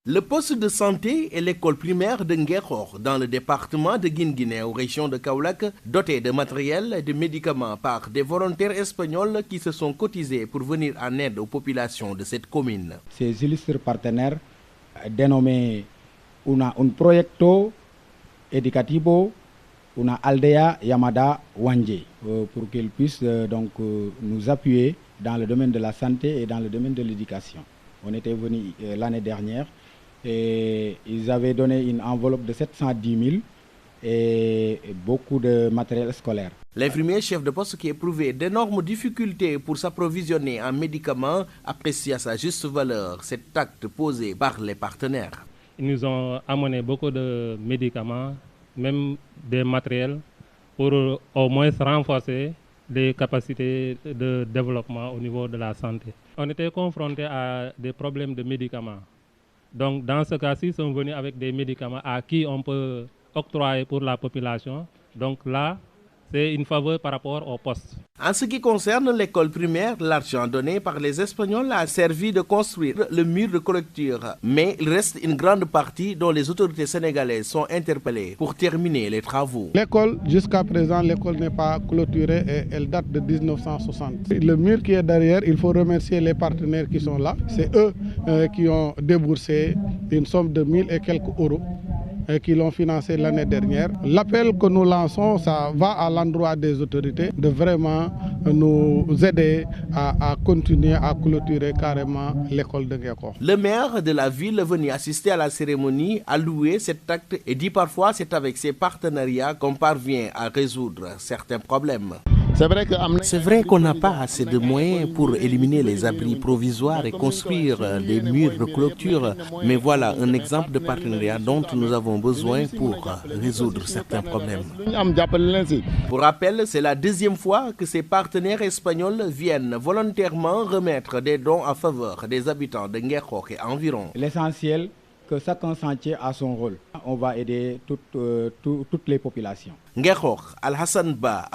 Le poste de santé et l'école primaire de Nguerkhokh dans le département de Guinguinéo, région de Kaolack, dotés de matériel et de médicaments par des volontaires espagnols qui se sont cotisés pour venir en aide aux populations de cette commune. Ces illustres partenaires dénommés un proyecto educativo, una aldea llamada Wanje, pour qu'ils puissent nous appuyer dans le domaine de la santé et dans le domaine de l'éducation. On était venus l'année dernière et ils avaient donné une enveloppe de 710 000 et beaucoup de matériel scolaire. L'infirmier chef de poste qui éprouvait d'énormes difficultés pour s'approvisionner en médicaments apprécie à sa juste valeur cet acte posé par les partenaires. Ils nous ont amené beaucoup de médicaments, même des matériels, pour au moins renforcer les capacités de développement au niveau de la santé. On était confrontés à des problèmes de médicaments. Donc dans ce cas-ci, ils sont venus avec des médicaments à qui on peut octroyer pour la population. Donc là, c'est une faveur par rapport au poste. En ce qui concerne l'école primaire, l'argent donné par les Espagnols a servi de construire le mur de clôture. Mais il reste une grande partie dont les autorités sénégalaises sont interpellées pour terminer les travaux. L'école, jusqu'à présent, l'école n'est pas clôturée et elle date de 1960. Le mur qui est derrière, il faut remercier les partenaires qui sont là. C'est eux qui ont déboursé une somme de 1000 et quelques euros. Qui l'ont financé l'année dernière. L'appel que nous lançons, ça va à l'endroit des autorités de vraiment nous aider à continuer à clôturer carrément l'école de Nguerkhokh. Le maire de la ville venu assister à la cérémonie a loué cet acte et dit parfois c'est avec ces partenariats qu'on parvient à résoudre certains problèmes. C'est vrai qu'on n'a pas assez de moyens pour éliminer les abris provisoires et construire des murs de clôture. Mais voilà un exemple de partenariat dont nous avons besoin pour résoudre certains problèmes. Pour rappel, c'est la deuxième fois que ces partenaires espagnols viennent volontairement remettre des dons en faveur des habitants de Nguerkhokh et environ. L'essentiel, que chacun sentier a son rôle. On va aider toutes les populations. Nguerkhokh, Alhassane Ba,